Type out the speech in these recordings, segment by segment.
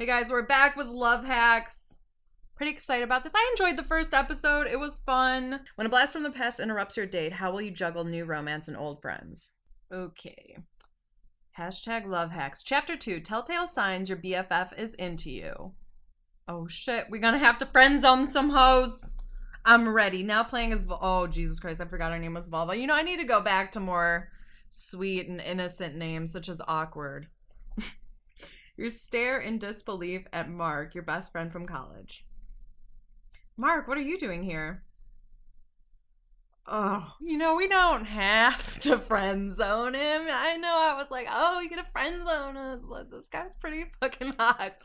Hey guys, we're back with Love Hacks. Pretty excited about this. I enjoyed the first episode. It was fun. When a blast from the past interrupts your date, how will you juggle new romance and old friends? Okay. Hashtag Love Hacks. Chapter 2, Telltale Signs Your BFF is into you. Oh shit, we're gonna have to friend zone some hoes. I'm ready. Now playing as oh Jesus Christ, I forgot her name was Volva. You know, I need to go back to more sweet and innocent names such as Awkward. You stare in disbelief at Mark, your best friend from college. Mark, what are you doing here? Oh, you know, we don't have to friend zone him. I know I was like, oh, you're gonna friend zone us. This guy's pretty fucking hot.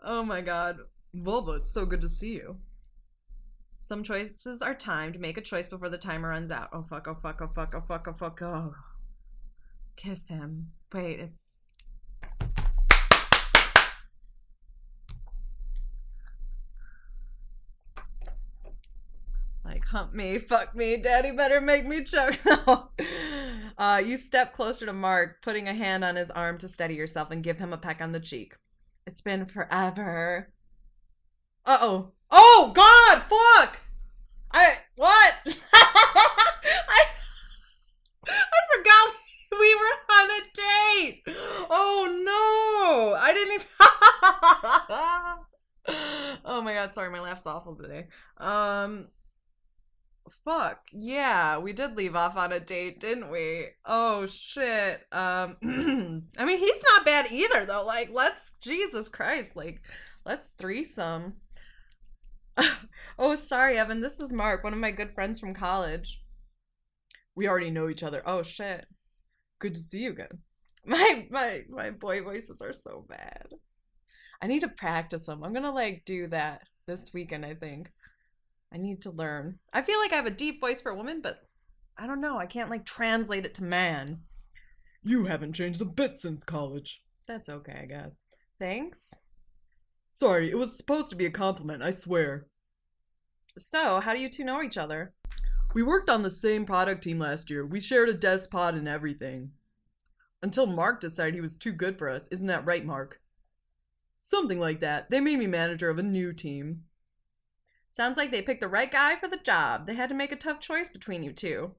Oh my god. Volva, it's so good to see you. Some choices are timed. Make a choice before the timer runs out. Oh fuck, oh fuck, oh fuck, oh fuck, oh fuck, oh. Kiss him. Wait, it's... Like, hump me, fuck me, daddy better make me choke. You step closer to Mark, putting a hand on his arm to steady yourself and give him a peck on the cheek. It's been forever. Uh-oh. Oh, God, fuck! What? I forgot we were on a date. Oh, no. I didn't even... Oh, my God, sorry, my laugh's awful today. Fuck, yeah, we did leave off on a date, didn't we? Oh, shit. I mean, he's not bad either, though. Like, Jesus Christ, like, let's threesome. Oh, sorry, Evan, this is Mark, one of my good friends from college. We already know each other. Oh, shit. Good to see you again. My boy voices are so bad. I need to practice them. I'm gonna, like, do that this weekend, I think. I need to learn. I feel like I have a deep voice for a woman, but I don't know. I can't, like, translate it to man. You haven't changed a bit since college. That's okay, I guess. Thanks. Sorry, it was supposed to be a compliment, I swear. So, how do you two know each other? We worked on the same product team last year. We shared a desk pod and everything. Until Mark decided he was too good for us. Isn't that right, Mark? Something like that. They made me manager of a new team. Sounds like they picked the right guy for the job. They had to make a tough choice between you two.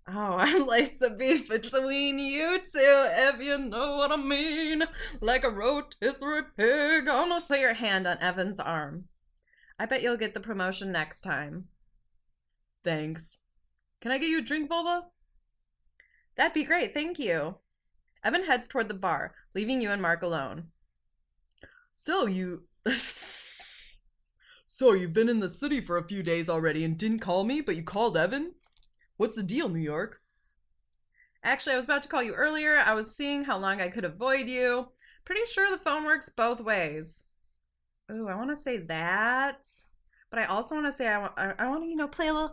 Oh, I'd like to be between you two, if you know what I mean. Like a rotisserie pig on a... Put your hand on Evan's arm. I bet you'll get the promotion next time. Thanks. Can I get you a drink, Volva? That'd be great, thank you. Evan heads toward the bar, leaving you and Mark alone. So you've been in the city for a few days already and didn't call me, but you called Evan? What's the deal, New York? Actually, I was about to call you earlier. I was seeing how long I could avoid you. Pretty sure the phone works both ways. Ooh, I want to say that. But I also want to say I want to, you know,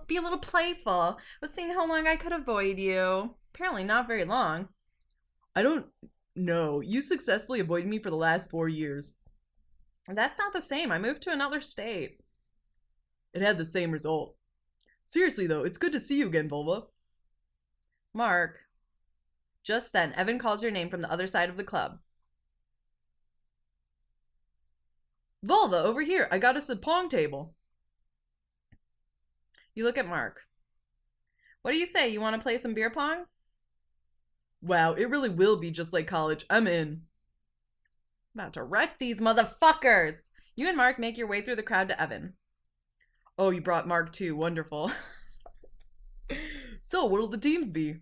be a little playful. I was seeing how long I could avoid you. Apparently not very long. I don't know. You successfully avoided me for the last 4 years. That's not the same. I moved to another state. It had the same result. Seriously, though, it's good to see you again, Volva. Mark. Just then, Evan calls your name from the other side of the club. Volva, over here. I got us a pong table. You look at Mark. What do you say? You want to play some beer pong? Wow, it really will be just like college. I'm in. About to wreck these motherfuckers. You and Mark make your way through the crowd to Evan. Oh, you brought Mark too. Wonderful. So, what'll the teams be?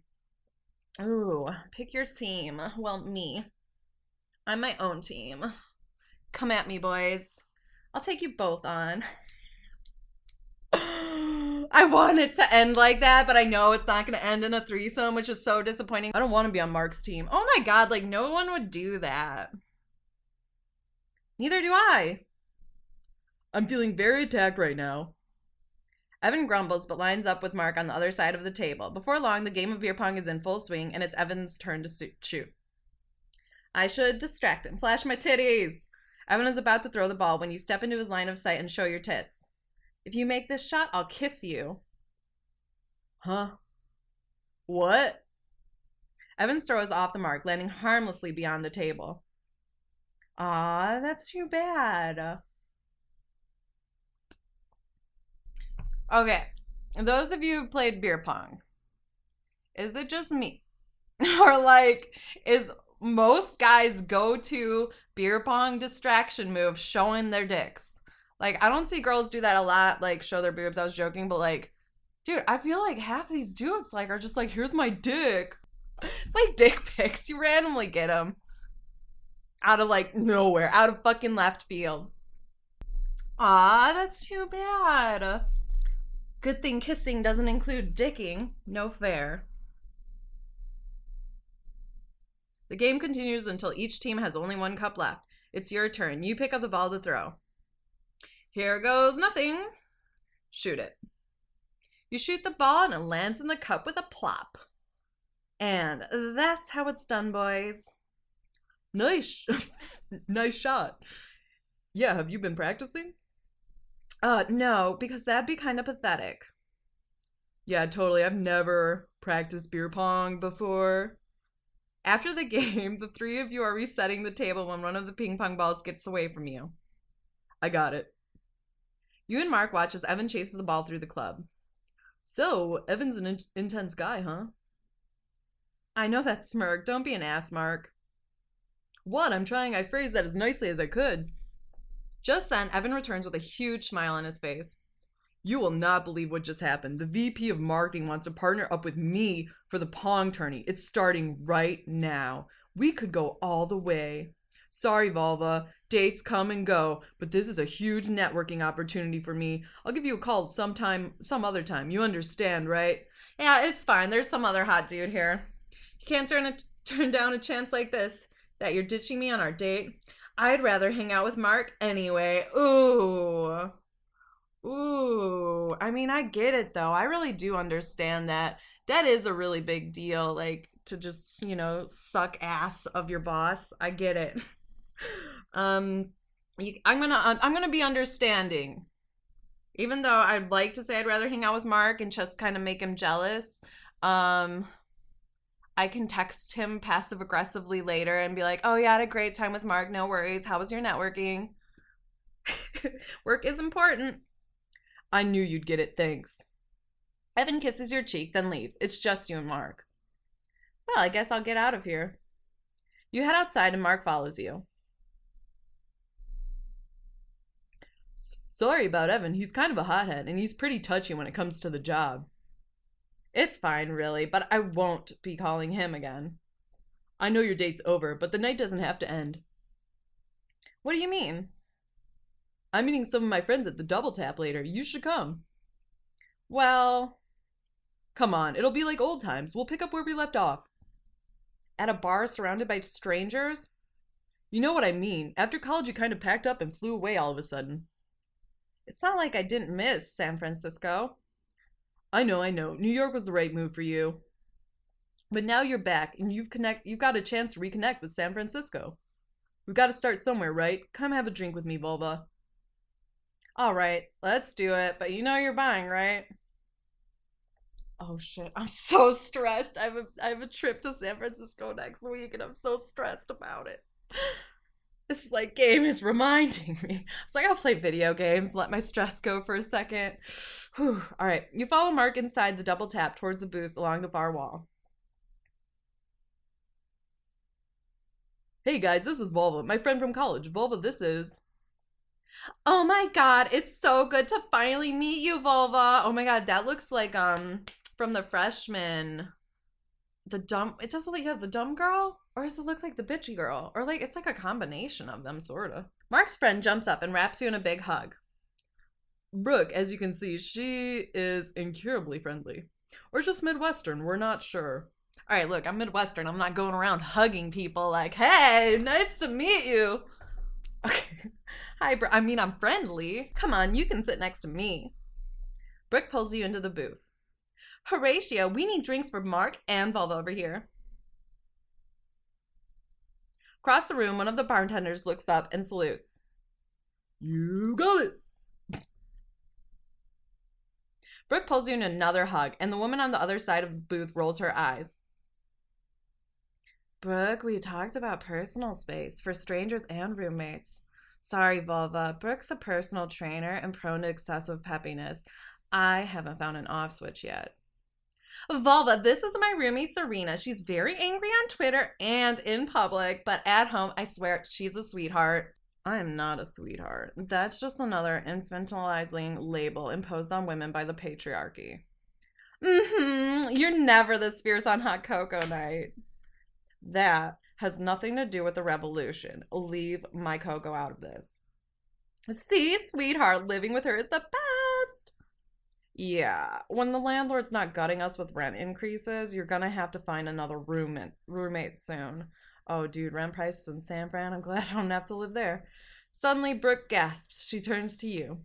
Ooh, pick your team. Well, me. I'm my own team. Come at me, boys. I'll take you both on. I want it to end like that, but I know it's not going to end in a threesome, which is so disappointing. I don't want to be on Mark's team. Oh my god, like, no one would do that. Neither do I. I'm feeling very attacked right now. Evan grumbles, but lines up with Mark on the other side of the table. Before long, the game of beer pong is in full swing, and it's Evan's turn to shoot. I should distract him. Flash my titties. Evan is about to throw the ball when you step into his line of sight and show your tits. If you make this shot, I'll kiss you. Huh? What? Evan's throw is off the mark, landing harmlessly beyond the table. Aw, that's too bad. Okay, those of you who played beer pong, is it just me? Or like, is most guys go to beer pong distraction move showing their dicks? Like, I don't see girls do that a lot, like show their boobs. I was joking, but like, dude, I feel like half of these dudes like are just like, here's my dick. It's like dick pics. You randomly get them out of like nowhere, out of fucking left field. Ah, that's too bad. Good thing kissing doesn't include dicking. No fair. The game continues until each team has only one cup left. It's your turn. You pick up the ball to throw. Here goes nothing. Shoot it. You shoot the ball and it lands in the cup with a plop. And that's how it's done, boys. Nice. Nice shot. Yeah, have you been practicing? No, because that'd be kind of pathetic. Yeah, totally. I've never practiced beer pong before. After the game, the three of you are resetting the table when one of the ping pong balls gets away from you. I got it. You and Mark watch as Evan chases the ball through the club. So, Evan's an intense guy, huh? I know that smirk. Don't be an ass, Mark. What? I'm trying. I phrased that as nicely as I could. Just then, Evan returns with a huge smile on his face. You will not believe what just happened. The VP of marketing wants to partner up with me for the Pong tourney. It's starting right now. We could go all the way. Sorry, Volva. Dates come and go, but this is a huge networking opportunity for me. I'll give you a call some other time. You understand, right? Yeah, it's fine. There's some other hot dude here. You can't turn down a chance like this, that you're ditching me on our date. I'd rather hang out with Mark anyway. Ooh. Ooh, I mean, I get it though. I really do understand that. That is a really big deal, like to just, suck ass of your boss. I get it. Um, I'm gonna be understanding. Even though I'd like to say I'd rather hang out with Mark and just kind of make him jealous. Um, I can text him passive aggressively later and be like, "Oh yeah, I had a great time with Mark. No worries. How was your networking?" Work is important. I knew you'd get it, thanks. Evan kisses your cheek, then leaves. It's just you and Mark. Well, I guess I'll get out of here. You head outside and Mark follows you. Sorry about Evan. He's kind of a hothead, and he's pretty touchy when it comes to the job. It's fine, really, but I won't be calling him again. I know your date's over, but the night doesn't have to end. What do you mean? I'm meeting some of my friends at the Double Tap later. You should come. Well, come on. It'll be like old times. We'll pick up where we left off. At a bar surrounded by strangers? You know what I mean. After college, you kind of packed up and flew away all of a sudden. It's not like I didn't miss San Francisco. I know. New York was the right move for you. But now you're back, and you've got a chance to reconnect with San Francisco. We've got to start somewhere, right? Come have a drink with me, Volva. All right, let's do it. But you know you're buying, right? Oh shit, I'm so stressed. I have a trip to San Francisco next week, and I'm so stressed about it. This like game is reminding me. It's like I'll play video games, let my stress go for a second. Whew. All right, you follow Mark inside the Double Tap towards the booth along the far wall. Hey guys, this is Volva, my friend from college. Volva, this is. Oh my god, it's so good to finally meet you, Volva. Oh my god, that looks like from the freshman. The dumb, it doesn't look like the dumb girl, or does it look like the bitchy girl, or like it's like a combination of them, sorta. Mark's friend jumps up and wraps you in a big hug. Brooke, as you can see, she is incurably friendly, or just Midwestern. We're not sure. All right, look, I'm Midwestern. I'm not going around hugging people like, "Hey, nice to meet you." Okay. Hi, Brooke. I mean, I'm friendly. Come on, you can sit next to me. Brooke pulls you into the booth. Horatio, we need drinks for Mark and Volva over here. Across the room, one of the bartenders looks up and salutes. You got it. Brooke pulls you in another hug, and the woman on the other side of the booth rolls her eyes. Brooke, we talked about personal space for strangers and roommates. Sorry, Vulva. Brooke's a personal trainer and prone to excessive peppiness. I haven't found an off switch yet. Vulva, this is my roomie Serena. She's very angry on Twitter and in public, but at home, I swear, she's a sweetheart. I am not a sweetheart. That's just another infantilizing label imposed on women by the patriarchy. You're never this fierce on hot cocoa night. That has nothing to do with the revolution. Leave my cocoa out of this. See, sweetheart, living with her is the best. Yeah, when the landlord's not gutting us with rent increases, you're gonna have to find another roommate soon. Oh, dude, rent prices in San Fran. I'm glad I don't have to live there. Suddenly, Brooke gasps. She turns to you.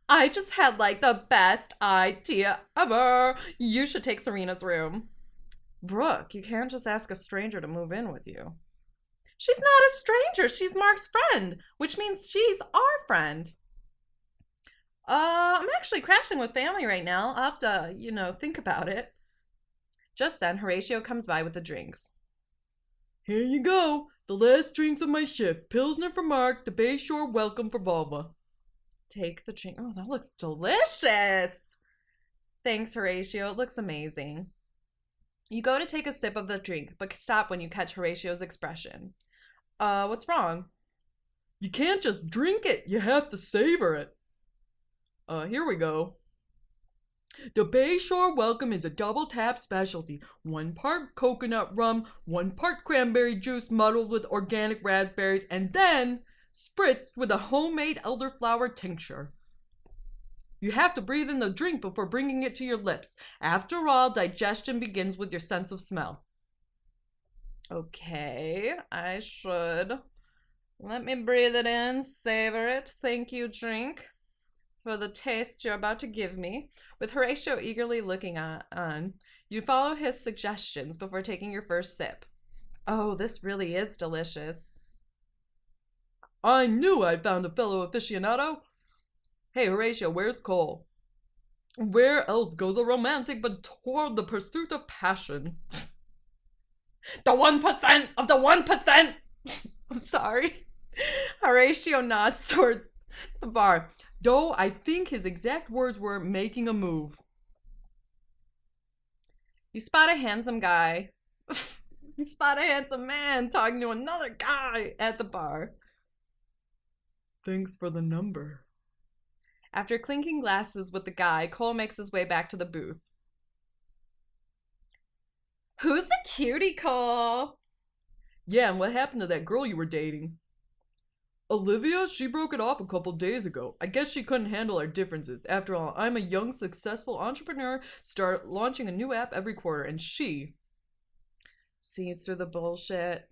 I just had like the best idea ever. You should take Serena's room. Brooke, you can't just ask a stranger to move in with you. She's not a stranger. She's Mark's friend, which means she's our friend. I'm actually crashing with family right now. I'll have to, think about it. Just then, Horatio comes by with the drinks. Here you go. The last drinks of my shift. Pilsner for Mark, the Bayshore welcome for Vulva. Take the drink. Oh, that looks delicious. Thanks, Horatio. It looks amazing. You go to take a sip of the drink, but stop when you catch Horatio's expression. What's wrong? You can't just drink it. You have to savor it. Here we go. The Bayshore Welcome is a double tap specialty. 1 part coconut rum, 1 part cranberry juice muddled with organic raspberries, and then spritzed with a homemade elderflower tincture. You have to breathe in the drink before bringing it to your lips. After all, digestion begins with your sense of smell. Okay, I should. Let me breathe it in, savor it. Thank you, drink, for the taste you're about to give me. With Horatio eagerly looking on, you follow his suggestions before taking your first sip. Oh, this really is delicious. I knew I'd found a fellow aficionado. Hey, Horatio, where's Cole? Where else goes a romantic but toward the pursuit of passion? The 1% of the 1%! I'm sorry. Horatio nods towards the bar, though I think his exact words were making a move. You spot a handsome guy. You spot a handsome man talking to another guy at the bar. Thanks for the number. After clinking glasses with the guy, Cole makes his way back to the booth. Who's the cutie, Cole? Yeah, and what happened to that girl you were dating? Olivia, she broke it off a couple days ago. I guess she couldn't handle our differences. After all, I'm a young, successful entrepreneur, start launching a new app every quarter, and she sees through the bullshit.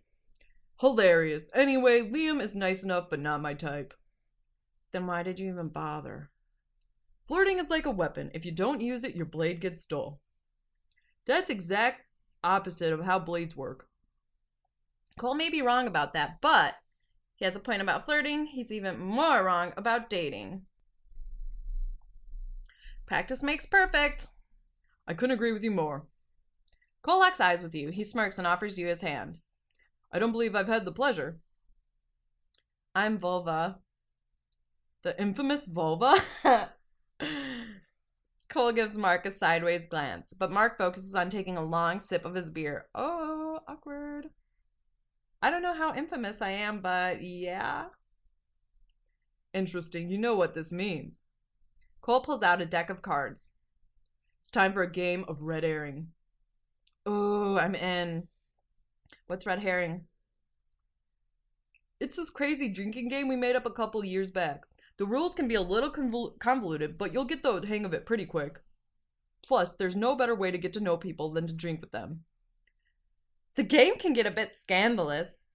Hilarious. Anyway, Liam is nice enough, but not my type. Then why did you even bother? Flirting is like a weapon. If you don't use it, your blade gets dull. That's exact opposite of how blades work. Cole may be wrong about that, but he has a point about flirting. He's even more wrong about dating. Practice makes perfect. I couldn't agree with you more. Cole locks eyes with you. He smirks and offers you his hand. I don't believe I've had the pleasure. I'm Vulva. The infamous Vulva? Cole gives Mark a sideways glance, but Mark focuses on taking a long sip of his beer. Oh, awkward. I don't know how infamous I am, but yeah. Interesting. You know what this means. Cole pulls out a deck of cards. It's time for a game of red herring. Oh, I'm in. What's red herring? It's this crazy drinking game we made up a couple years back. The rules can be a little convoluted, but you'll get the hang of it pretty quick. Plus, there's no better way to get to know people than to drink with them. The game can get a bit scandalous.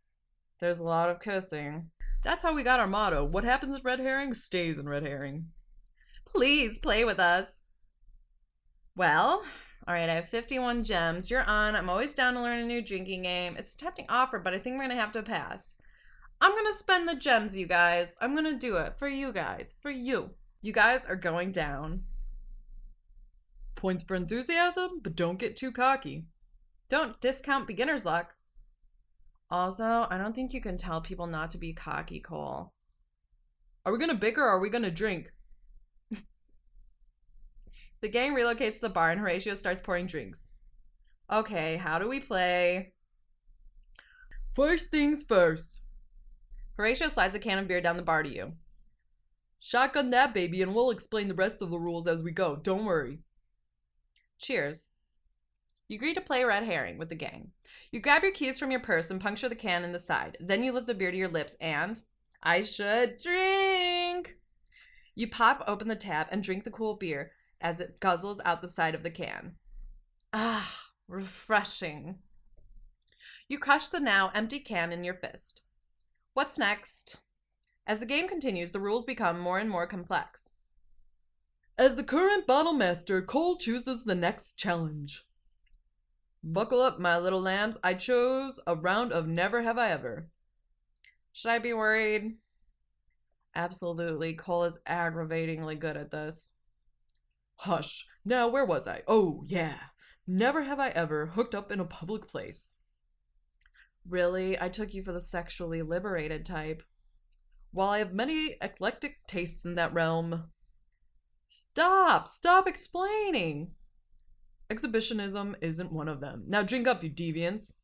There's a lot of cussing. That's how we got our motto. What happens in red herring stays in red herring. Please play with us. Well, alright, I have 51 gems. You're on. I'm always down to learn a new drinking game. It's a tempting offer, but I think we're going to have to pass. I'm going to spend the gems, you guys. I'm going to do it for you guys. For you. You guys are going down. Points for enthusiasm, but don't get too cocky. Don't discount beginner's luck. Also, I don't think you can tell people not to be cocky, Cole. Are we gonna bicker or are we gonna drink? The gang relocates to the bar and Horatio starts pouring drinks. Okay, how do we play? First things first. Horatio slides a can of beer down the bar to you. Shotgun that baby and we'll explain the rest of the rules as we go. Don't worry. Cheers. You agree to play red herring with the gang. You grab your keys from your purse and puncture the can in the side. Then you lift the beer to your lips and... I should drink! You pop open the tap and drink the cool beer as it guzzles out the side of the can. Ah, refreshing. You crush the now empty can in your fist. What's next? As the game continues, the rules become more and more complex. As the current bottle master, Cole chooses the next challenge. Buckle up, my little lambs. I chose a round of Never Have I Ever. Should I be worried? Absolutely. Cole is aggravatingly good at this. Hush. Now, where was I? Oh, yeah. Never have I ever hooked up in a public place. Really? I took you for the sexually liberated type. While I have many eclectic tastes in that realm. Stop explaining. Exhibitionism isn't one of them. Now drink up, you deviants.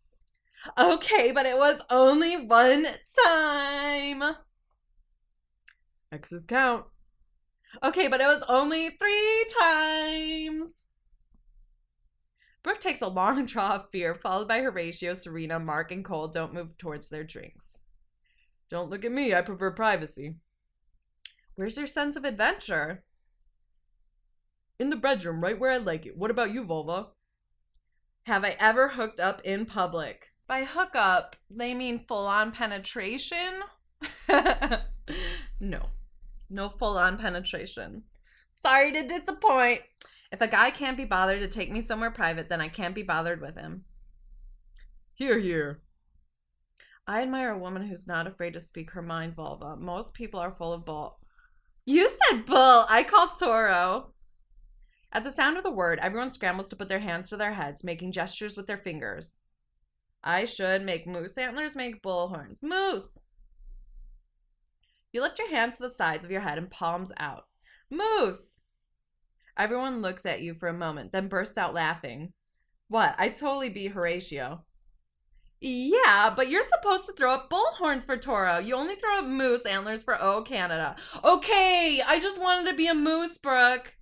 Okay, but it was only one time. X's count. Okay, but it was only 3 times. Brooke takes a long draw of beer, followed by Horatio, Serena, Mark, and Cole don't move towards their drinks. Don't look at me, I prefer privacy. Where's your sense of adventure? In the bedroom, right where I like it. What about you, Volva? Have I ever hooked up in public? By hook up, they mean full-on penetration? No. No full-on penetration. Sorry to disappoint. If a guy can't be bothered to take me somewhere private, then I can't be bothered with him. Hear, hear. I admire a woman who's not afraid to speak her mind, Volva. Most people are full of bull. You said bull! I called Toro. At the sound of the word, everyone scrambles to put their hands to their heads, making gestures with their fingers. I should make moose antlers, make bull horns. Moose! You lift your hands to the sides of your head and palms out. Moose! Everyone looks at you for a moment, then bursts out laughing. What? I'd totally be Horatio. Yeah, but you're supposed to throw up bull horns for Toro. You only throw up moose antlers for O Canada. Okay, I just wanted to be a moose, Brooke.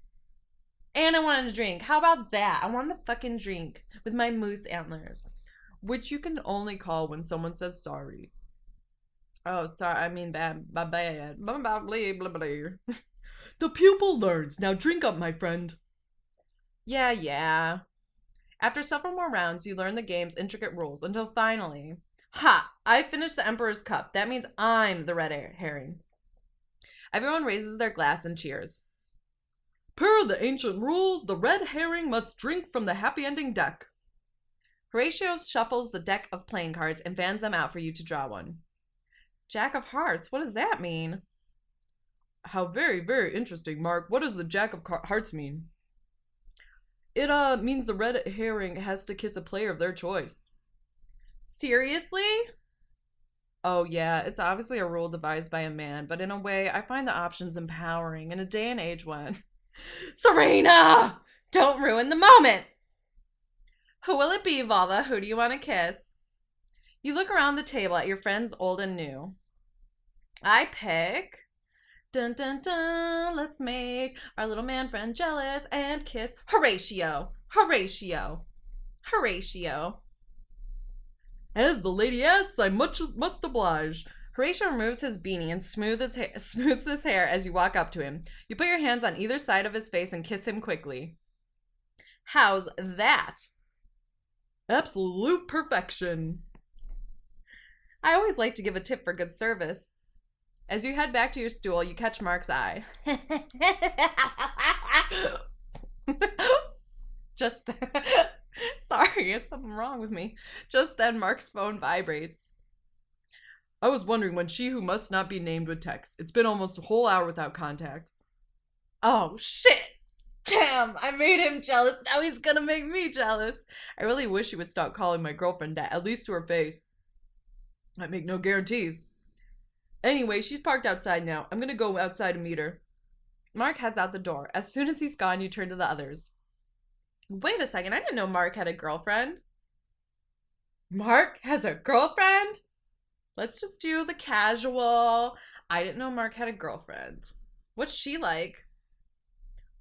And I wanted to drink. How about that? I wanted to fucking drink with my moose antlers. Which you can only call when someone says sorry. Oh, sorry. I mean bad. Bad. Blah, blah, blah, blah, blah. The pupil learns. Now drink up, my friend. Yeah. After several more rounds, you learn the game's intricate rules until finally... Ha! I finished the Emperor's Cup. That means I'm the red herring. Everyone raises their glass and cheers. Per the ancient rules, the red herring must drink from the happy ending deck. Horatio shuffles the deck of playing cards and fans them out for you to draw one. Jack of Hearts, what does that mean? How very, very interesting, Mark. What does the Jack of Hearts mean? It means the red herring has to kiss a player of their choice. Seriously? Oh yeah, it's obviously a rule devised by a man, but in a way, I find the options empowering in a day and age when... Serena! Don't ruin the moment! Who will it be, Volva? Who do you want to kiss? You look around the table at your friends old and new. I pick... Dun dun dun, let's make our little man friend jealous and kiss Horatio. As the lady asks, I must oblige. Horatio removes his beanie and smooths his hair as you walk up to him. You put your hands on either side of his face and kiss him quickly. How's that? Absolute perfection. I always like to give a tip for good service. As you head back to your stool, you catch Mark's eye. Sorry, there's something wrong with me. Just then, Mark's phone vibrates. I was wondering when she who must not be named would text. It's been almost a whole hour without contact. Oh, shit! Damn, I made him jealous. Now he's gonna make me jealous. I really wish he would stop calling my girlfriend that, at least to her face. I make no guarantees. Anyway, she's parked outside now. I'm gonna go outside and meet her. Mark heads out the door. As soon as he's gone, you turn to the others. Wait a second, I didn't know Mark had a girlfriend. Mark has a girlfriend? Let's just do the casual. I didn't know Mark had a girlfriend. What's she like?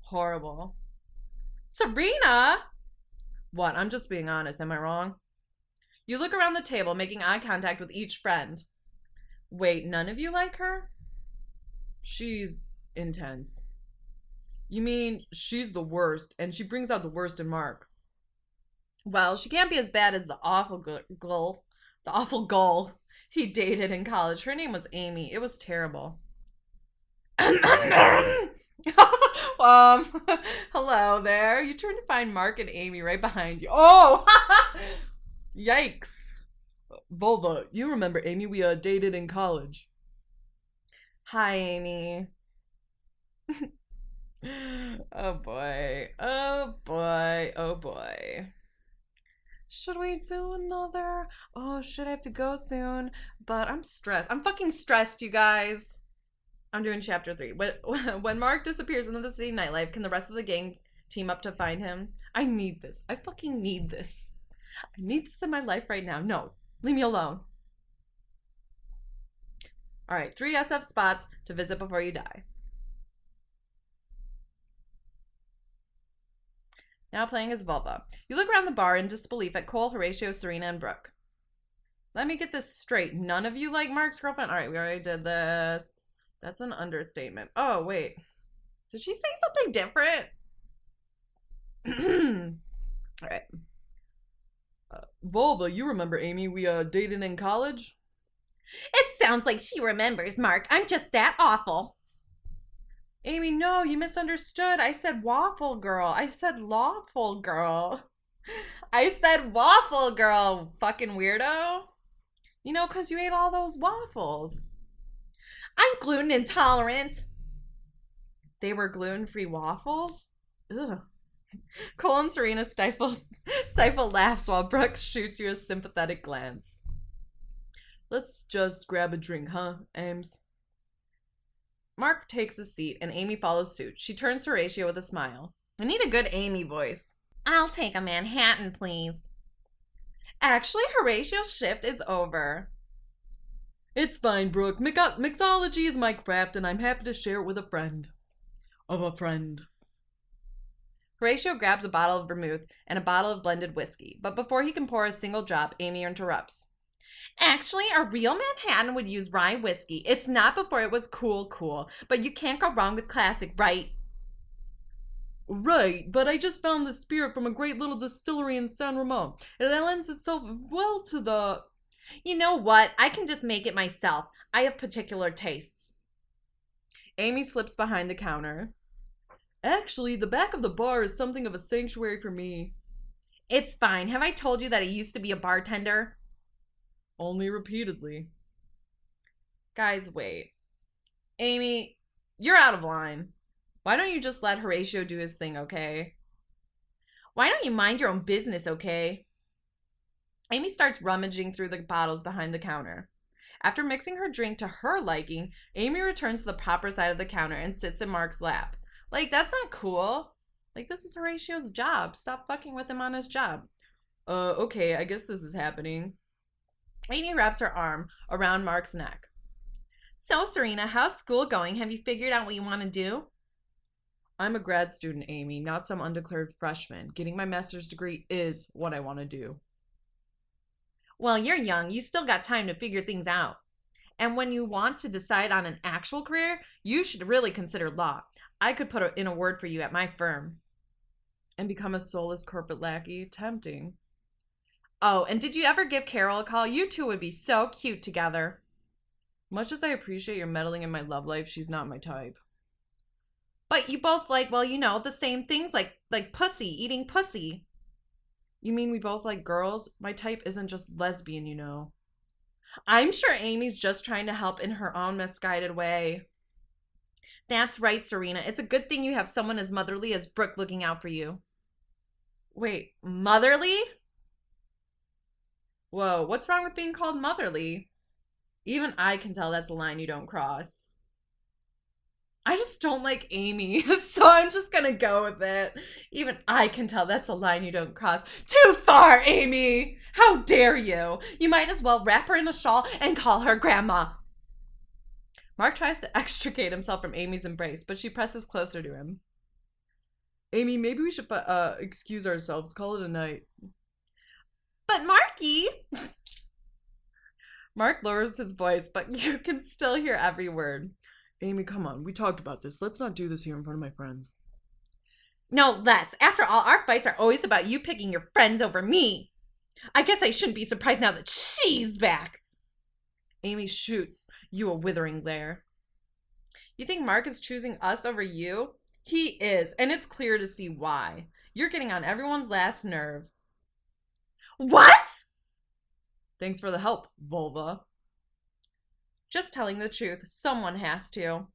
Horrible. Serena? What? I'm just being honest. Am I wrong? You look around the table, making eye contact with each friend. Wait, none of you like her? She's intense. You mean she's the worst, and she brings out the worst in Mark. Well, she can't be as bad as the awful gull he dated in college. Her name was Amy. It was terrible. Hello there. You turn to find Mark and Amy right behind you. Oh, yikes. Volva, you remember Amy? We dated in college. Hi, Amy. Oh boy. Oh boy. Oh boy. Should we do another? Oh, shit, I have to go soon. But I'm stressed. I'm fucking stressed, you guys. I'm doing chapter 3. When Mark disappears into the city nightlife, can the rest of the gang team up to find him? I need this. I fucking need this. I need this in my life right now. No, leave me alone. All right, 3 SF spots to visit before you die. Now playing as Vulva. You look around the bar in disbelief at Cole, Horatio, Serena, and Brooke. Let me get this straight. None of you like Mark's girlfriend? All right, we already did this. That's an understatement. Oh, wait. Did she say something different? All right. Vulva, you remember Amy? We dated in college? It sounds like she remembers, Mark. I'm just that awful. Amy, no, you misunderstood. I said waffle girl. I said lawful girl. I said waffle girl, fucking weirdo. You know, because you ate all those waffles. I'm gluten intolerant. They were gluten-free waffles? Ugh. Cole and Serena stifle laughs while Brooke shoots you a sympathetic glance. Let's just grab a drink, huh, Ames? Mark takes a seat and Amy follows suit. She turns to Horatio with a smile. I need a good Amy voice. I'll take a Manhattan, please. Actually, Horatio's shift is over. It's fine, Brooke. Mixology is my craft and I'm happy to share it with a friend. Of a friend. Horatio grabs a bottle of vermouth and a bottle of blended whiskey, but before he can pour a single drop, Amy interrupts. Actually, a real Manhattan would use rye whiskey. It's not before it was cool, but you can't go wrong with classic, right? Right, but I just found the spirit from a great little distillery in San Ramon. It lends itself well to the... You know what? I can just make it myself. I have particular tastes. Amy slips behind the counter. Actually, the back of the bar is something of a sanctuary for me. It's fine. Have I told you that I used to be a bartender? Only repeatedly. Guys, wait. Amy, you're out of line. Why don't you just let Horatio do his thing, okay? Why don't you mind your own business, okay? Amy starts rummaging through the bottles behind the counter. After mixing her drink to her liking, Amy returns to the proper side of the counter and sits in Mark's lap. Like, that's not cool. Like, this is Horatio's job. Stop fucking with him on his job. Okay, I guess this is happening. Amy wraps her arm around Mark's neck. So, Serena, how's school going? Have you figured out what you want to do? I'm a grad student, Amy, not some undeclared freshman. Getting my master's degree is what I want to do. Well, you're young. You still got time to figure things out. And when you want to decide on an actual career, you should really consider law. I could put in a word for you at my firm. And become a soulless corporate lackey? Tempting. Oh, and did you ever give Carol a call? You two would be so cute together. Much as I appreciate your meddling in my love life, she's not my type. But you both like, well, you know, the same things, like pussy, eating pussy. You mean we both like girls? My type isn't just lesbian, you know. I'm sure Amy's just trying to help in her own misguided way. That's right, Serena. It's a good thing you have someone as motherly as Brooke looking out for you. Wait, motherly? Whoa, what's wrong with being called motherly? Even I can tell that's a line you don't cross. I just don't like Amy, so I'm just gonna go with it. Even I can tell that's a line you don't cross. Too far, Amy! How dare you? You might as well wrap her in a shawl and call her grandma. Mark tries to extricate himself from Amy's embrace, but she presses closer to him. Amy, maybe we should excuse ourselves. Call it a night. But Marky! Mark lowers his voice, but you can still hear every word. Amy, come on. We talked about this. Let's not do this here in front of my friends. No, let's. After all, our fights are always about you picking your friends over me. I guess I shouldn't be surprised now that she's back. Amy shoots you a withering glare. You think Mark is choosing us over you? He is, and it's clear to see why. You're getting on everyone's last nerve. What? Thanks for the help, vulva. Just telling the truth. Someone has to.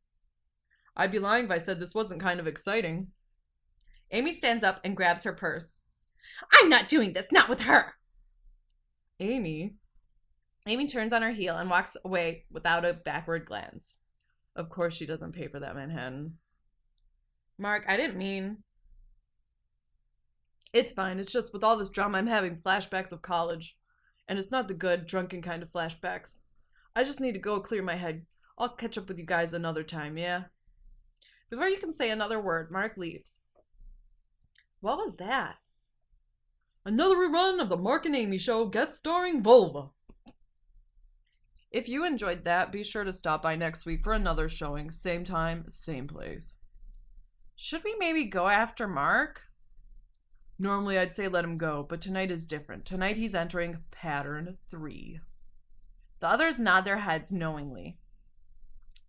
I'd be lying if I said this wasn't kind of exciting. Amy stands up and grabs her purse. I'm not doing this, not with her. Amy turns on her heel and walks away without a backward glance. Of course she doesn't pay for that Manhattan. Mark, I didn't mean. It's fine. It's just with all this drama, I'm having flashbacks of college. And it's not the good, drunken kind of flashbacks. I just need to go clear my head. I'll catch up with you guys another time, yeah? Before you can say another word, Mark leaves. What was that? Another rerun of the Mark and Amy Show, guest starring Vulva. If you enjoyed that, be sure to stop by next week for another showing. Same time, same place. Should we maybe go after Mark? Normally I'd say let him go, but tonight is different. Tonight he's entering pattern 3. The others nod their heads knowingly.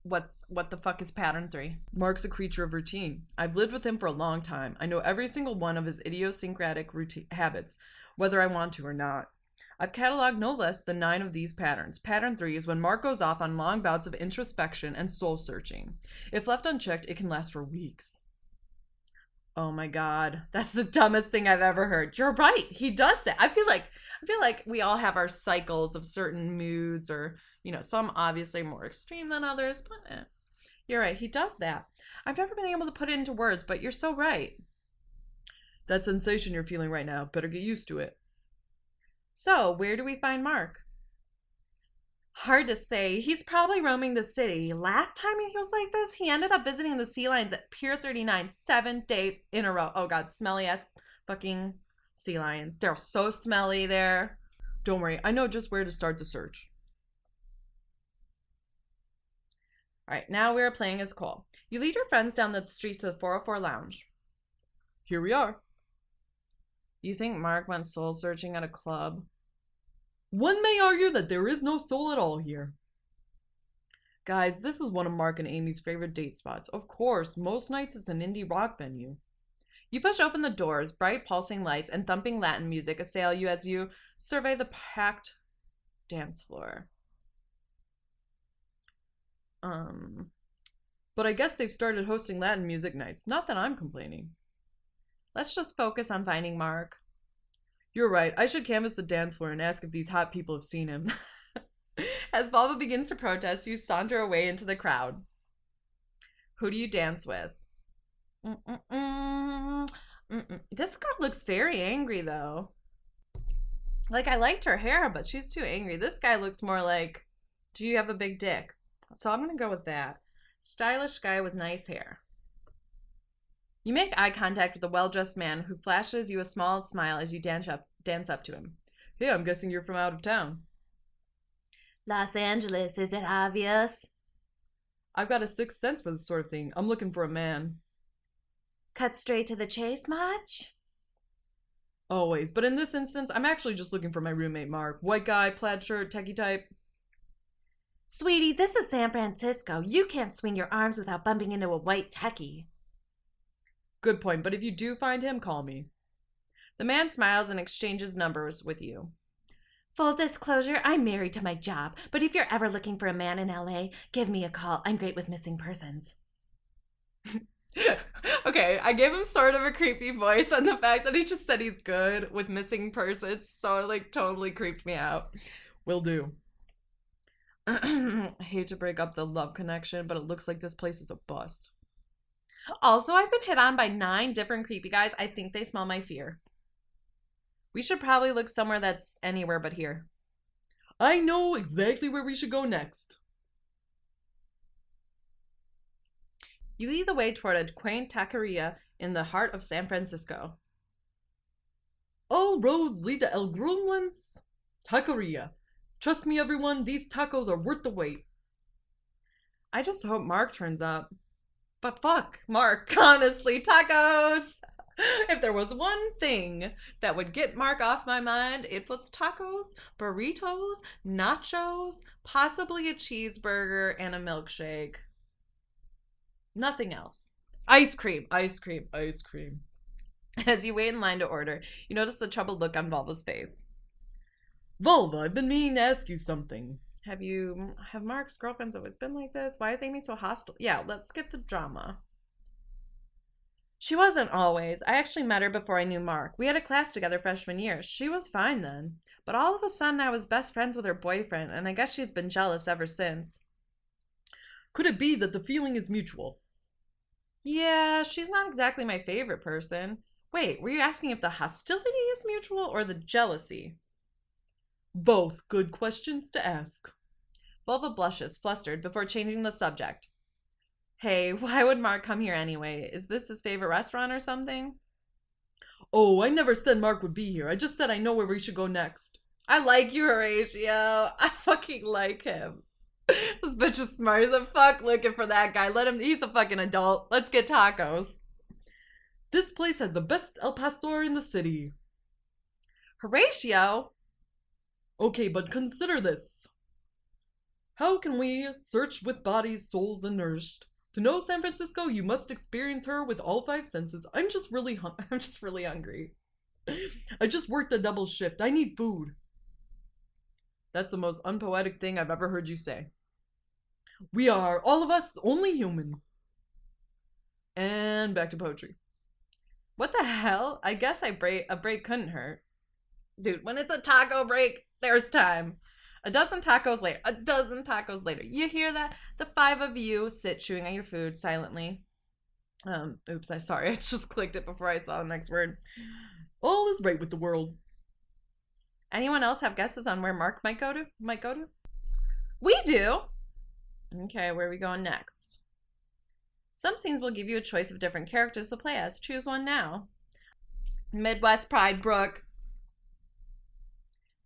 What the fuck is pattern 3? Mark's a creature of routine. I've lived with him for a long time. I know every single one of his idiosyncratic habits, whether I want to or not. I've cataloged no less than 9 of these patterns. Pattern 3 is when Mark goes off on long bouts of introspection and soul-searching. If left unchecked, it can last for weeks. Oh my god, that's the dumbest thing I've ever heard. You're right, he does that. I feel like we all have our cycles of certain moods, or some obviously more extreme than others, but you're right, he does that. I've never been able to put it into words, but you're so right. That sensation you're feeling right now, better get used to it. So, where do we find Mark? Hard to say. He's probably roaming the city. Last time he was like this, he ended up visiting the sea lions at Pier 39 7 days in a row. Oh god, smelly ass fucking sea lions. They're so smelly there. Don't worry, I know just where to start the search. Alright, now we're playing as Cole. You lead your friends down the street to the 404 Lounge. Here we are. You think Mark went soul searching at a club? One may argue that there is no soul at all here. Guys, this is one of Mark and Amy's favorite date spots. Of course, most nights it's an indie rock venue. You push open the doors. Bright pulsing lights and thumping Latin music assail you as you survey the packed dance floor. But I guess they've started hosting Latin music nights. Not that I'm complaining. Let's just focus on finding Mark. You're right. I should canvass the dance floor and ask if these hot people have seen him. As Volva begins to protest, you saunter away into the crowd. Who do you dance with? This girl looks very angry, though. Like, I liked her hair, but she's too angry. This guy looks more like, do you have a big dick? So I'm going to go with that. Stylish guy with nice hair. You make eye contact with a well-dressed man who flashes you a small smile as you dance up to him. Hey, I'm guessing you're from out of town. Los Angeles, is it obvious? I've got a sixth sense for this sort of thing. I'm looking for a man. Cut straight to the chase much? Always, but in this instance, I'm actually just looking for my roommate Mark. White guy, plaid shirt, techie type. Sweetie, this is San Francisco. You can't swing your arms without bumping into a white techie. Good point, but if you do find him, call me. The man smiles and exchanges numbers with you. Full disclosure, I'm married to my job, but if you're ever looking for a man in LA, give me a call. I'm great with missing persons. Okay, I gave him sort of a creepy voice, and the fact that he just said he's good with missing persons totally creeped me out. Will do. I hate to break up the love connection, but it looks like this place is a bust. Also, I've been hit on by 9 different creepy guys. I think they smell my fear. We should probably look somewhere that's anywhere but here. I know exactly where we should go next. You lead the way toward a quaint taqueria in the heart of San Francisco. All roads lead to El Grunlands Taqueria. Trust me, everyone, these tacos are worth the wait. I just hope Mark turns up. But fuck, Mark, honestly, tacos! If there was one thing that would get Mark off my mind, it was tacos, burritos, nachos, possibly a cheeseburger, and a milkshake. Nothing else. Ice cream, ice cream, ice cream. As you wait in line to order, you notice a troubled look on Volva's face. Volva, I've been meaning to ask you something. Have Mark's girlfriends always been like this? Why is Amy so hostile? Yeah, let's get the drama. She wasn't always. I actually met her before I knew Mark. We had a class together freshman year. She was fine then. But all of a sudden I was best friends with her boyfriend, and I guess she's been jealous ever since. Could it be that the feeling is mutual? Yeah, she's not exactly my favorite person. Wait, were you asking if the hostility is mutual or the jealousy? Both good questions to ask. Volva blushes, flustered, before changing the subject. Hey, why would Mark come here anyway? Is this his favorite restaurant or something? Oh, I never said Mark would be here. I just said I know where we should go next. I like you, Horatio. I fucking like him. This bitch is smart as a fuck looking for that guy. He's a fucking adult. Let's get tacos. This place has the best El Pastor in the city. Horatio? Okay, but consider this. How can we search with bodies, souls, and nourished? To know San Francisco, you must experience her with all 5 senses. I'm just really hungry. I just worked a double shift. I need food. That's the most unpoetic thing I've ever heard you say. We are, all of us, only human. And back to poetry. What the hell? I guess a break couldn't hurt. Dude, when it's a taco break, there's time. A dozen tacos later. You hear that? The 5 of you sit chewing on your food silently. Oops, I'm sorry. I just clicked it before I saw the next word. All is right with the world. Anyone else have guesses on where Mark might go to? We do! Okay, where are we going next? Some scenes will give you a choice of different characters to play as. Choose one now. Midwest Pride, Brooke.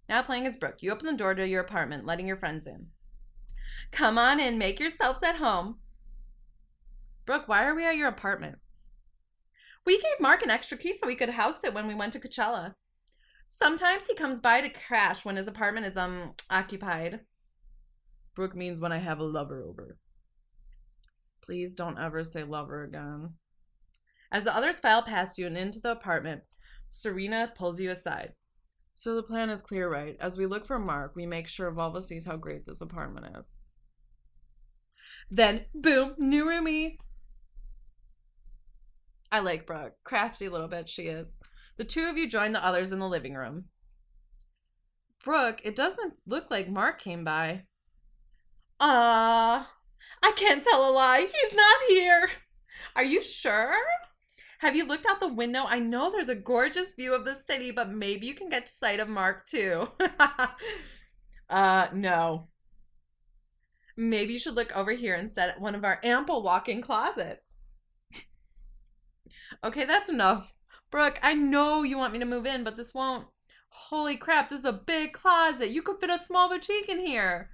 Now playing as Brooke, you open the door to your apartment, letting your friends in. Come on in, make yourselves at home. Brooke, why are we at your apartment? We gave Mark an extra key so we could house it when we went to Coachella. Sometimes he comes by to crash when his apartment is occupied. Brooke means when I have a lover over. Please don't ever say lover again. As the others file past you and into the apartment, Serena pulls you aside. So the plan is clear, right? As we look for Mark, we make sure Volva sees how great this apartment is. Then, boom, new roomie. I like Brooke. Crafty little bitch she is. The 2 of you join the others in the living room. Brooke, it doesn't look like Mark came by. I can't tell a lie. He's not here. Are you sure? Have you looked out the window? I know there's a gorgeous view of the city, but maybe you can get sight of Mark too. No. Maybe you should look over here instead at one of our ample walk-in closets. Okay, that's enough. Brooke, I know you want me to move in, but this won't. Holy crap, this is a big closet. You could fit a small boutique in here.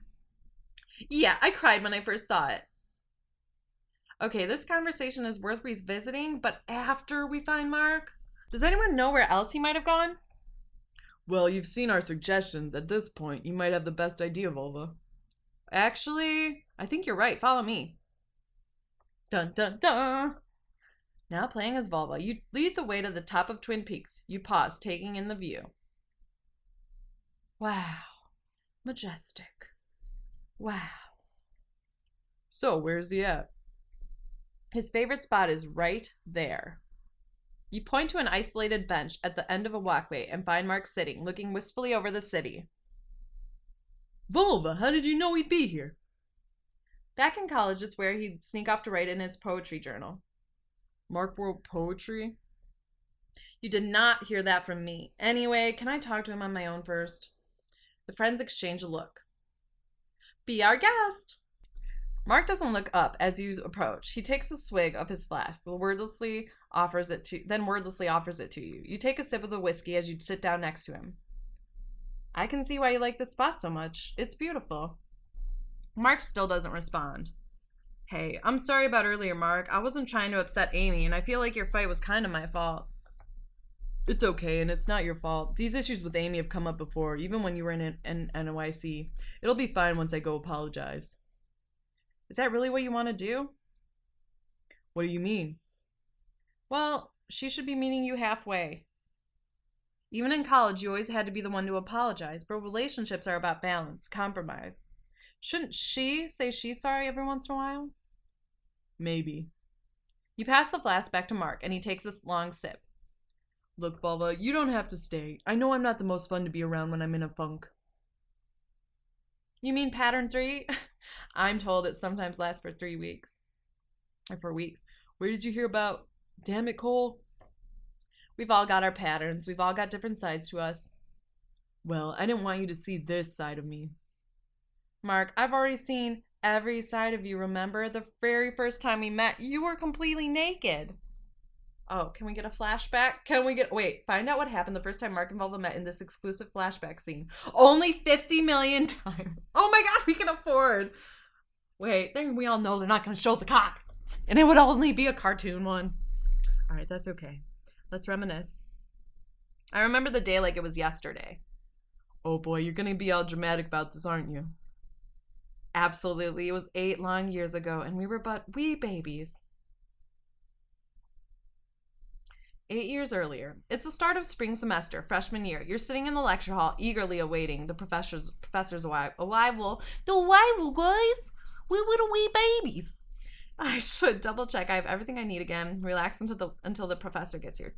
Yeah, I cried when I first saw it. Okay, this conversation is worth revisiting, but after we find Mark. Does anyone know where else he might have gone? Well, you've seen our suggestions. At this point, you might have the best idea, Volva. Actually, I think you're right. Follow me. Dun dun dun. Now playing as Volva, you lead the way to the top of Twin Peaks. You pause, taking in the view. Wow. Majestic. Wow. So, where's he at? His favorite spot is right there. You point to an isolated bench at the end of a walkway and find Mark sitting, looking wistfully over the city. Vulva, how did you know we'd be here? Back in college, it's where he'd sneak off to write in his poetry journal. Mark wrote poetry? You did not hear that from me. Anyway, can I talk to him on my own first? The friends exchange a look. Be our guest. Mark doesn't look up as you approach. He takes a swig of his flask, then wordlessly offers it to you. You take a sip of the whiskey as you sit down next to him. I can see why you like this spot so much. It's beautiful. Mark still doesn't respond. Hey, I'm sorry about earlier, Mark. I wasn't trying to upset Amy, and I feel like your fight was kind of my fault. It's okay, and it's not your fault. These issues with Amy have come up before, even when you were in NYC. It'll be fine once I go apologize. Is that really what you want to do? What do you mean? Well, she should be meeting you halfway. Even in college, you always had to be the one to apologize, but relationships are about balance, compromise. Shouldn't she say she's sorry every once in a while? Maybe. You pass the flask back to Mark, and he takes a long sip. Look, Bubba, you don't have to stay. I know I'm not the most fun to be around when I'm in a funk. You mean pattern 3? I'm told it sometimes lasts for 3 weeks. Or for weeks. Where did you hear about? Damn it, Cole. We've all got our patterns. We've all got different sides to us. Well, I didn't want you to see this side of me. Mark, I've already seen every side of you, remember? The very first time we met, you were completely naked. Oh, can we get a flashback? Find out what happened the first time Mark and Volva met in this exclusive flashback scene. Only 50 million times. Oh my god, we can afford. Wait, then we all know they're not going to show the cock. And it would only be a cartoon one. All right, that's okay. Let's reminisce. I remember the day like it was yesterday. Oh boy, you're going to be all dramatic about this, aren't you? Absolutely. It was 8 long years ago, and we were but wee babies. 8 years earlier. It's the start of spring semester, freshman year. You're sitting in the lecture hall, eagerly awaiting the professor's arrival. The arrival, guys! We're little wee babies. I should double check. I have everything I need again. Relax until the professor gets here.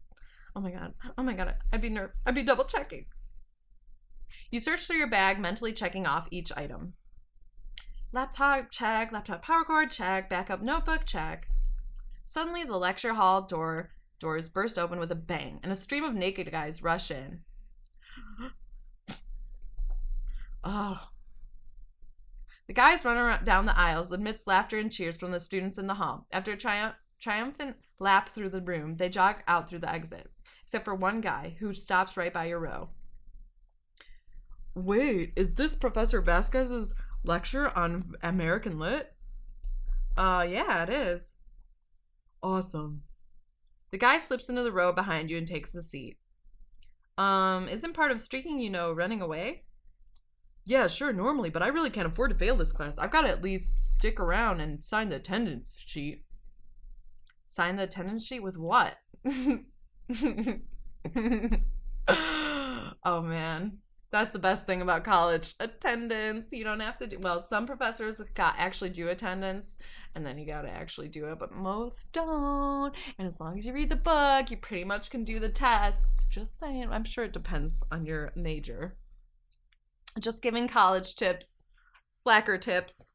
Oh my god. I'd be nervous. I'd be double checking. You search through your bag, mentally checking off each item. Laptop, check. Laptop power cord, check. Backup notebook, check. Suddenly, the lecture hall doors burst open with a bang, and a stream of naked guys rush in. Oh. The guys run down the aisles amidst laughter and cheers from the students in the hall. After a triumphant lap through the room, they jog out through the exit, except for one guy who stops right by your row. Wait, is this Professor Vasquez's lecture on American Lit? Yeah, it is. Awesome. The guy slips into the row behind you and takes a seat. Isn't part of streaking, running away? Yeah, sure, normally, but I really can't afford to fail this class. I've got to at least stick around and sign the attendance sheet. Sign the attendance sheet with what? Oh, man. That's the best thing about college. Attendance. You don't have to do... Well, some professors actually do attendance, and then you gotta actually do it, but most don't. And as long as you read the book, you pretty much can do the tests. Just saying. I'm sure it depends on your major. Just giving college tips. Slacker tips.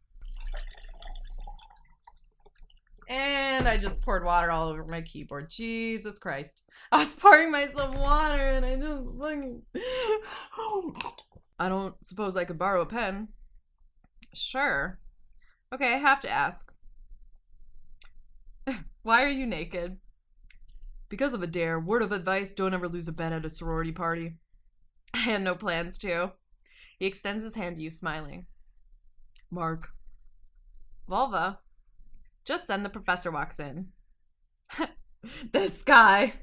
And I just poured water all over my keyboard. Jesus Christ. I was pouring myself water and I just fucking... I don't suppose I could borrow a pen. Sure. Okay, I have to ask. Why are you naked? Because of a dare. Word of advice, don't ever lose a bet at a sorority party. I had no plans to. He extends his hand to you, smiling. Mark. Volva. Just then the professor walks in. This guy.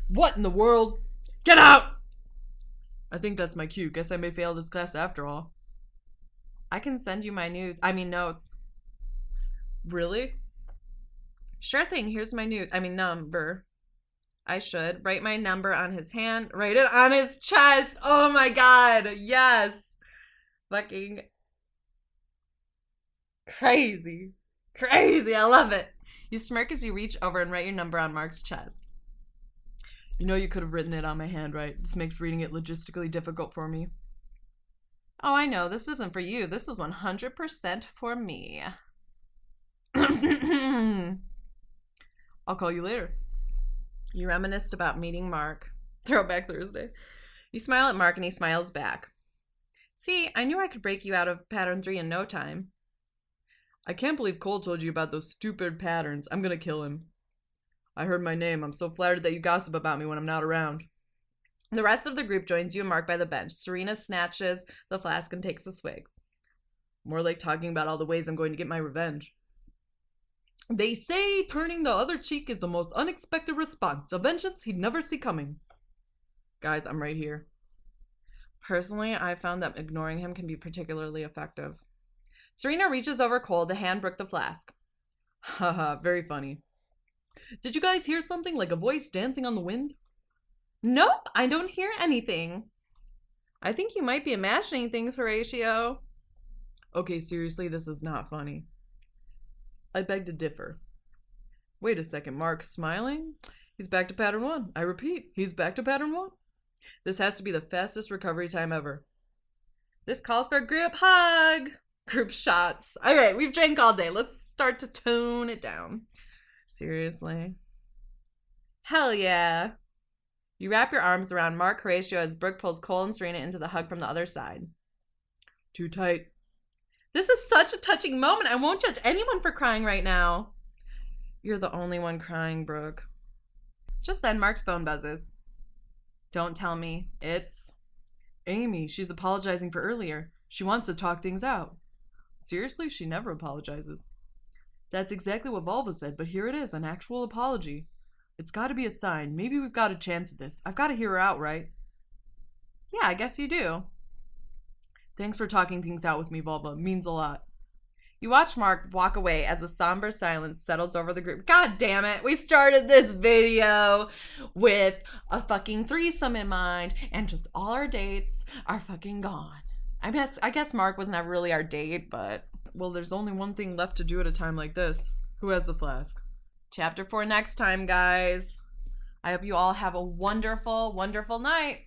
What in the world? Get out! I think that's my cue. Guess I may fail this class after all. I can send you my notes. Really? Sure thing. Here's my number. I should write my number on his hand. Write it on his chest. Oh my god. Yes. Fucking crazy. Crazy. I love it. You smirk as you reach over and write your number on Mark's chest. You know you could have written it on my hand, right? This makes reading it logistically difficult for me. Oh, I know. This isn't for you. This is 100% for me. I'll call you later. You reminisced about meeting Mark. Throwback Thursday. You smile at Mark and he smiles back. See, I knew I could break you out of pattern 3 in no time. I can't believe Cole told you about those stupid patterns. I'm gonna kill him. I heard my name. I'm so flattered that you gossip about me when I'm not around. The rest of the group joins you and Mark by the bench. Serena snatches the flask and takes a swig. More like talking about all the ways I'm going to get my revenge. They say turning the other cheek is the most unexpected response, a vengeance he'd never see coming. Guys, I'm right here. Personally, I found that ignoring him can be particularly effective. Serena reaches over Cole to hand Brooke the flask. Haha, very funny. Did you guys hear something like a voice dancing on the wind? Nope, I don't hear anything. I think you might be imagining things, Horatio. Okay, seriously, this is not funny. I beg to differ. Wait a second, Mark's smiling? He's back to pattern 1. I repeat, he's back to pattern 1. This has to be the fastest recovery time ever. This calls for a group hug. Group shots. All right, we've drank all day. Let's start to tone it down. Seriously? Hell yeah. You wrap your arms around Mark Horatio as Brooke pulls Cole and Serena into the hug from the other side. Too tight. This is such a touching moment. I won't judge anyone for crying right now. You're the only one crying, Brooke. Just then, Mark's phone buzzes. Don't tell me. It's Amy. She's apologizing for earlier. She wants to talk things out. Seriously, she never apologizes. That's exactly what Volva said, but here it is, an actual apology. It's got to be a sign. Maybe we've got a chance at this. I've got to hear her out, right? Yeah, I guess you do. Thanks for talking things out with me, Volva. Means a lot. You watch Mark walk away as a somber silence settles over the group. God damn it. We started this video with a fucking threesome in mind, and just all our dates are fucking gone. I guess Mark was never really our date, but... Well, there's only one thing left to do at a time like this. Who has the flask? Chapter 4 next time, guys. I hope you all have a wonderful, wonderful night.